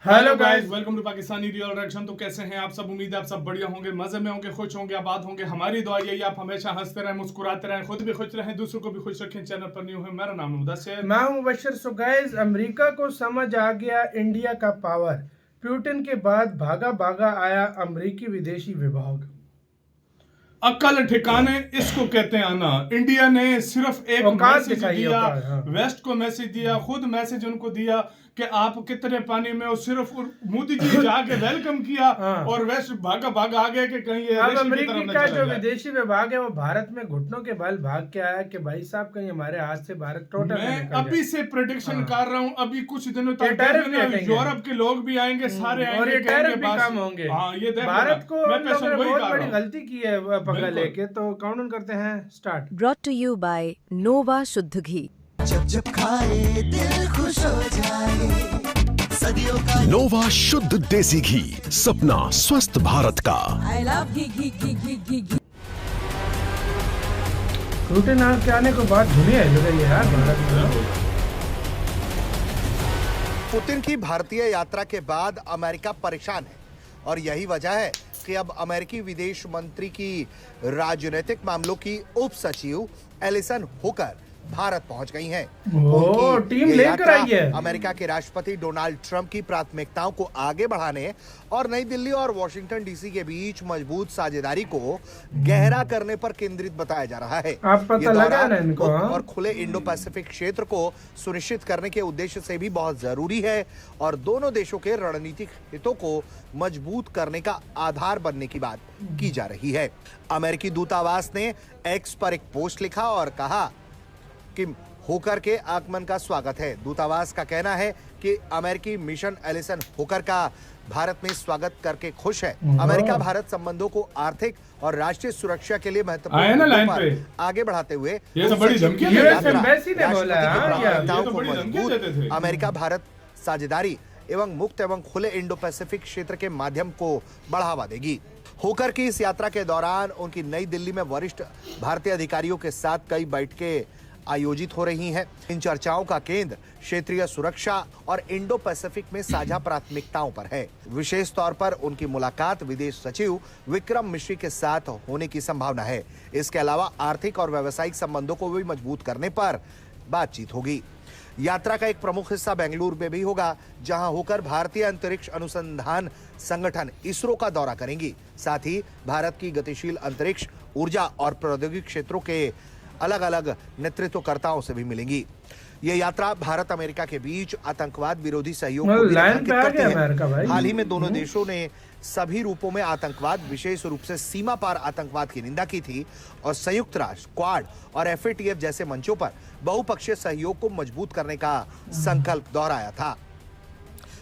Hello guys, welcome to Pakistani real reaction. तो कैसे हैं आप सब? उम्मीद है आप सब बढ़िया होंगे, मजे में होंगे, खुश होंगे, आबाद होंगे। हमारी दुआ यही, आप हमेशा हंसते रहें, मुस्कुराते रहें, खुद भी खुश रहें, दूसरों को भी खुश रखें। चैनल पर न्यू है, मेरा नाम है मुदस्सिर, मैं हूं मुबशर। सो गाइस, अमेरिका को समझ आ गया इंडिया का पावर। पुतिन के बाद भागा भागा आया अमेरिकी विदेशी विभाग। अक्ल ठिकाने इसको कहते हैं आना। इंडिया ने सिर्फ एक औकात मैसेज दिखाई, दिया, औकात, हाँ। वेस्ट को मैसेज दिया, खुद मैसेज उनको दिया कि आप कितने पानी में हो। सिर्फ मोदी जी जाके वेलकम किया हाँ। और वेस्ट भागा भागा आ गया कि कहीं ये अब रेशम की अमेरिकी तरफ न का चला जो जाए। विदेशी विभाग है वो भारत में घुटनों के बल भाग के आया कि भाई साहब कहीं हमारे हाथ से भारत टोटल मैं निकल अभी जाए। से प्रेडिक्शन हाँ। कर रहा हूं, अभी कुछ दिनों ये तक टैरिफ भी देखना, हटेंगे। यूरोप के लोग भी आएंगे, सारे और आएंगे, ये कहेंगे टैरिफ भी बस। कम होंगे। हाँ, ये देख भारत को मैं हम लोगों पेशेंट ने वही बहुत कर रहा बड़ी हूं। गलती की है पकड़ बिल्कुल। लेके। तो काउंटडाउन करते हैं, start. Brought to you by Nova शुद्ध घी। जब जब खाए दिल खुश हो जाए, सदियों का नोवा शुद्ध देसी घी, सपना स्वस्थ भारत का। I love ghee. पुतिन के आने के बाद दुनिया हिल गई है यार भारत में। पुतिन की भारतीय यात्रा के बाद अमेरिका परेशान है और यही वजह है कि अब अमेरिकी विदेश मंत्री की राजनीतिक मामलों की उप सचिव एलिसन हुकर भारत पहुंच गई हैं। उनकी टीम ये लेकर यात्रा आई है। अमेरिका के राष्ट्रपति डोनाल्ड ट्रंप की प्राथमिकताओं को आगे बढ़ाने और नई दिल्ली और वॉशिंगटन डीसी के बीच मजबूत साझेदारी को गहरा करने पर केंद्रित बताया जा रहा है। आप पता ये दौरा लगा ना इनको, मुक्त हाँ? और खुले इंडो पैसिफिक क्षेत्र को सुनिश्चित करने के उद्देश्य से भी बहुत जरूरी है और दोनों देशों के रणनीतिक हितों को मजबूत करने का आधार बनने की बात की जा रही है। अमेरिकी दूतावास ने एक्स पर एक पोस्ट लिखा और कहा कि होकर के आगमन का स्वागत है। दूतावास का कहना है कि अमेरिकी मिशन एलिसन होकर का भारत में स्वागत करके खुश है। अमेरिका भारत संबंधों को आर्थिक और राष्ट्रीय सुरक्षा के लिए आए ना महत्वपूर्ण लाइन मुद्दों पर पे। आगे बढ़ाते हुए ये तो बड़ी धमकी की दे रहे थे। यात्रा एम्बेसी ने बोला, राष्ट्रपति की हाँ, प्राथमिकताओं ये तो को बड़ी धमकी मजबूत देते थे। अमेरिका भारत साझेदारी एवं मुक्त एवं खुले इंडो पैसिफिक क्षेत्र के माध्यम को बढ़ावा देगी। होकर की इस यात्रा के दौरान उनकी नई दिल्ली में वरिष्ठ भारतीय अधिकारियों के साथ कई बैठकें आयोजित हो रही हैं। इन चर्चाओं का केंद्र क्षेत्रीय सुरक्षा और इंडो पैसिफिक में साझा प्राथमिकताओं पर है। विशेष तौर पर उनकी मुलाकात विदेश सचिव विक्रम मिश्री के साथ होने की संभावना है। इसके अलावा आर्थिक और व्यावसायिक संबंधों को भी मजबूत करने पर बातचीत होगी। यात्रा का एक प्रमुख हिस्सा बेंगलुरु में भी होगा, जहां होकर भारतीय अंतरिक्ष अनुसंधान संगठन इसरो का दौरा करेंगी। साथ ही भारत की गतिशील अंतरिक्ष ऊर्जा और प्रौद्योगिकी क्षेत्रों के अलग अलग नेतृत्वकर्ताओं से भी मिलेंगी। ये यात्रा भारत अमेरिका के बीच आतंकवाद विरोधी सहयोग को भी लाइन रेखांकित पे आ करती गया है। अमेरिका भाई। हाल ही में दोनों देशों ने सभी रूपों में आतंकवाद, विशेष रूप से सीमा पार आतंकवाद की निंदा की थी और संयुक्त राष्ट्र, क्वाड और FATF जैसे मंचों पर बहुपक्षीय सहयोग को मजबूत करने का संकल्प दोहराया था।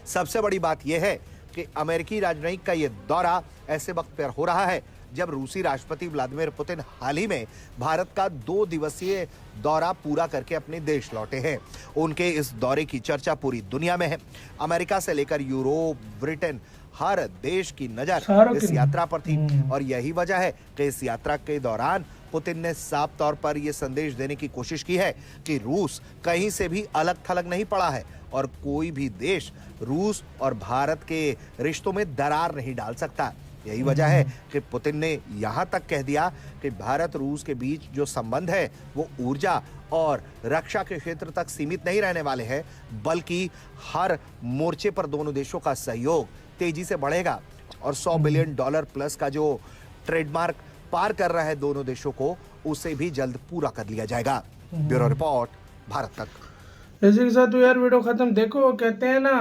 सबसे बड़ी बात यह है कि अमेरिकी राजनयिक का यह दौरा ऐसे वक्त पर हो रहा है जब रूसी राष्ट्रपति व्लादिमीर पुतिन हाल ही में भारत का 2 दिवसीय दौरा पूरा करके अपने देश लौटे हैं। उनके इस दौरे की चर्चा पूरी दुनिया में है। अमेरिका से लेकर यूरोप, ब्रिटेन, हर देश की नजर इस यात्रा पर थी और यही वजह है कि इस यात्रा के दौरान पुतिन ने साफ तौर पर यह संदेश देने की कोशिश की है कि रूस कहीं से भी अलग थलग नहीं पड़ा है और कोई भी देश रूस और भारत के रिश्तों में दरार नहीं डाल सकता। यही वजह है कि पुतिन ने यहां तक कह दिया कि भारत रूस के बीच जो संबंध है वो ऊर्जा और रक्षा के क्षेत्र तक सीमित नहीं रहने वाले हैं, बल्कि हर मोर्चे पर दोनों देशों का सहयोग तेजी से बढ़ेगा और $100 बिलियन प्लस का जो ट्रेडमार्क पार कर रहा है दोनों देशों को, उसे भी जल्द पूरा कर लिया जाएगा। ब्यूरो रिपोर्ट, भारत तक। इसी के साथ तो यार वीडियो खत्म। देखो, कहते हैं ना,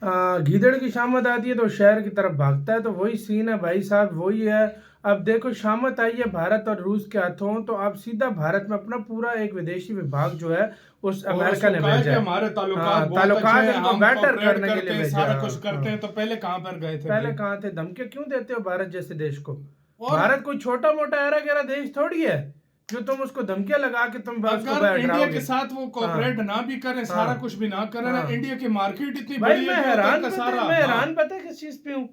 गीदड़ की शामत आती है तो शहर की तरफ भागता है। तो वही सीन है भाई साहब, वही है। अब देखो, शामत आई है भारत और रूस के हाथों, तो अब सीधा भारत में अपना पूरा एक विदेशी विभाग जो है उस अमेरिका ने भेजा है। हमारे ताल्लुकात इनको बेटर करने के लिए भेजा, सारा कुछ करते हैं। तो पहले कहां पर गए थे? पहले कहाँ थे? धमकी क्यों देते हो भारत जैसे देश को? भारत कोई छोटा मोटा एरा गहरा देश थोड़ी है जो तुम उसको धमकियां लगा के तुम अगर इंडिया के साथ वो कोऑपरेट ना भी करें, सारा कुछ भी ना करें ना, इंडिया की मार्केट इतनी बड़ी है। मैं हैरान पता है किस चीज पे हूँ।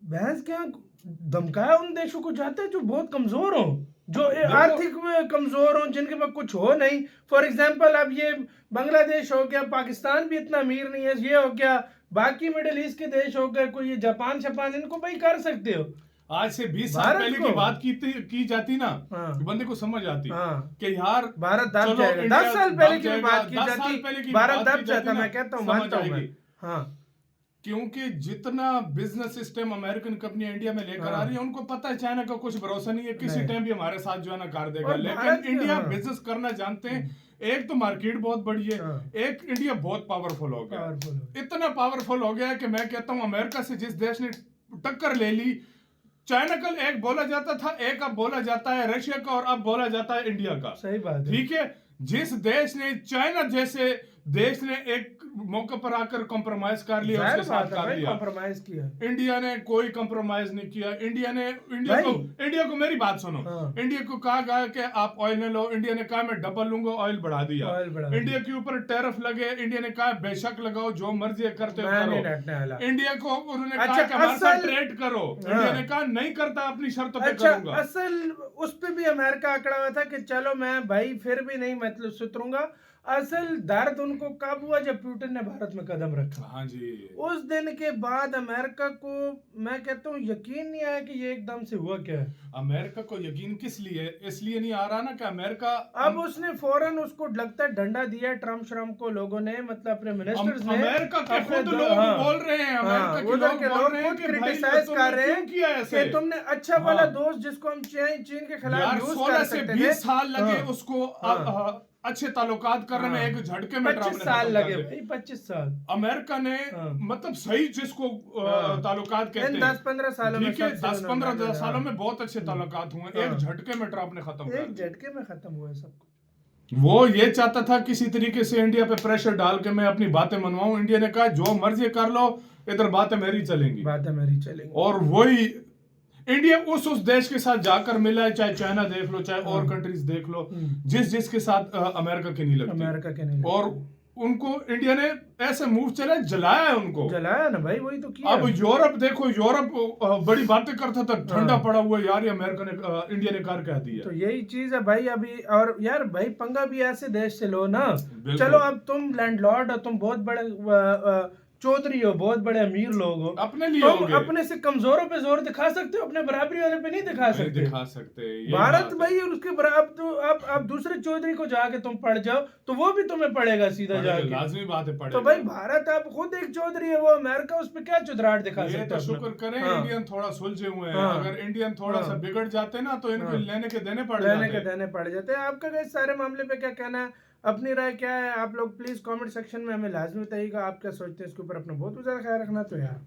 बहस क्या धमकाया उन देशों को जाते हैं जो बहुत कमजोर हो, जो आर्थिक में कमजोर हो, जिनके पास कुछ हो नहीं। फॉर एग्जाम्पल, अब ये बांग्लादेश हो गया, पाकिस्तान भी इतना अमीर नहीं है, ये हो गया, बाकी मिडिल ईस्ट के देश हो गए, कोई ये जापान शपान, इनको भाई कर सकते हो। आज से 20 साल भारत पहले को- की बात की जाती ना, हाँ। तो बंदे को समझ आती हाँ। कि यार भारत दब चलो जाएगा। इंडिया 10 साल दब पहले की जाएगा, बात की 10 साल जाती, पहले की भारत बात दब की जाता, जाती मैं ना, कहता हूँ, समझ मानता हूँ मैं। आएगी। हाँ, क्योंकि जितना business system American company India में लेकर हाँ। आ रही है, उनको पता है चाइना का कुछ भरोसा नहीं है, किसी नहीं। टाइम भी हमारे साथ जो है ना कर देगा। और भारत लेकिन इंडिया हाँ। बिजनेस करना जानते हैं। एक तो मार्केट बहुत बड़ी है, हाँ। एक इंडिया बहुत पावरफुल हो गया, Powerful हो इतना पावरफुल हो गया है कि मैं कहता हूं अमेरिका से जिस देश ने टक्कर ले ली, चाइना कल एक बोला जाता था, एक अब बोला जाता है रशिया का, और अब बोला जाता है इंडिया का। सही बात है। ठीक है, जिस देश ने, चाइना जैसे देश ने एक मौके पर आकर कॉम्प्रोमाइज कर लिया, जाहिर उसके साथ बात है कर भाई, लिया। कॉम्प्रोमाइज किया। इंडिया ने कोई कंप्रोमाइज नहीं किया। इंडिया भाई। को मेरी बात सुनो, हाँ। इंडिया को कहा गया कि आप ऑयल न लो, इंडिया ने कहा मैं डबल लूंगा, ऑयल बढ़ा दिया। ऑयल बढ़ा इंडिया के ऊपर टैरिफ लगे, इंडिया ने कहा बेशक लगाओ, जो मर्जी करते हो मैं नहीं करो। डटने वाला। इंडिया को उन्होंने अच्छा, कहा कि हमारे साथ असल- ट्रेड करो, हाँ। इंडिया ने कहा नहीं करता, अपनी शर्तों पे अच्छा, करूंगा। असल उस पे भी अमेरिका अकड़ा हुआ था कि चलो मैं भाई फिर भी नहीं मतलब सुधरूंगा। असल दर्द उनको कब हुआ जब पुतिन ने भारत में कदम रखा। हाँ जी, उस दिन के बाद अमेरिका को मैं कहता हूँ यकीन नहीं आया कि ये एकदम से हुआ क्या है। अमेरिका को यकीन किस लिए, इसलिए नहीं आ रहा ना कि अमेरिका अब उसने फौरन उसको लगता है डंडा दिया है, ट्रम्प श्रम्प को लोगों ने, मतलब अपने मिनिस्टर्स ने, अमेरिका के अपने खुद दो- लोग हाँ। बोल रहे हैं, अमेरिका के उधर लोग के बोल लोग रहे हैं खुद कि भाई क्रिटिसाइज तुमने कर रहे क्यों हैं किया ऐसे? कि तुमने अच्छा हाँ। वाला दोस्त जिसको हम चीन के खिलाफ यार यूज 16 कर से सकते 20 थे। साल लगे हाँ। उसको हाँ। अच्छे ताल्लुकात करने में, हाँ। एक झटके में 25 ट्रम्प ने साल खत्म लगे कर दिए। भाई, 25 साल। अमेरिका ने हाँ। मतलब सही जिसको हाँ। ताल्लुकात कहते इन हैं, 10-15 सालों में ठीक है, सबसे 10-15 उन्होंने- सालों में बहुत अच्छे ताल्लुकात हुए, एक हाँ। झटके में ट्रम्प ने खत्म कर एक दिया। झटके में खत्म हुआ है सब कुछ। वो ये चाहता था किसी तरीके से इंडिया पे प्रेशर डाल के मैं अपनी बातें मनवाऊं। इंडिया ने कहा जो मर्जी कर लो, इधर बातें मेरी चलेंगी। बातें मेरी चलेंगी। और वही इंडिया उस देश के साथ जाकर मिला है, चाहे चाइना देख लो, चाहे और कंट्रीज देख लो, जिसके साथ अमेरिका की नहीं लगती, अमेरिका के नहीं लगती। और उनको इंडिया ने ऐसे मूव चला, जलाया है उनको। जलाया ना भाई, वही तो किया। अब यूरोप देखो, यूरोप बड़ी बातें करता था, ठंडा पड़ा हुआ यार, ये अमेरिका ने इंडिया ने कार कह दिया। तो यही चीज है भाई अभी। और यार भाई पंगा भी ऐसे देश से लो ना। बिल्कुल। चलो अब तुम लैंडलॉर्ड हो, तुम बहुत बड़े चौधरी हो, बहुत बड़े अमीर लोग हो, अपने लिए तुम होगे। अपने से कमजोरों पे जोर दिखा सकते हो, अपने बराबरी वाले पे नहीं दिखा नहीं सकते। दिखा सकते, यही भारत बात है। भाई, और उसके बराबर तो अब दूसरे चौधरी को जाके तुम पढ़ जाओ तो वो भी तुम्हें पढ़ेगा सीधा पड़ेगा, जाके। लाजमी बात है, पड़ेगा। तो भाई भारत अब खुद एक चौधरी है, वो अमेरिका उस पे क्या चुदराहट दिखा ये सकता तो है शुक्र अपना? करें हाँ। इंडियन थोड़ा सुलझे हुए हैं। हाँ। अगर इंडियन थोड़ा सा हाँ। बिगड़ जाते ना, तो इनको हाँ। लेने के देने पड़ लेने के जाते। देने पड़ जाते हैं। आपका इस सारे मामले पे क्या कहना है, अपनी राय क्या है? आप लोग प्लीज कमेंट सेक्शन में हमें लाजमी बताइएगा। आप क्या सोचते हैं इसके ऊपर? अपना बहुत ज्यादा ख्याल रखना। तो यार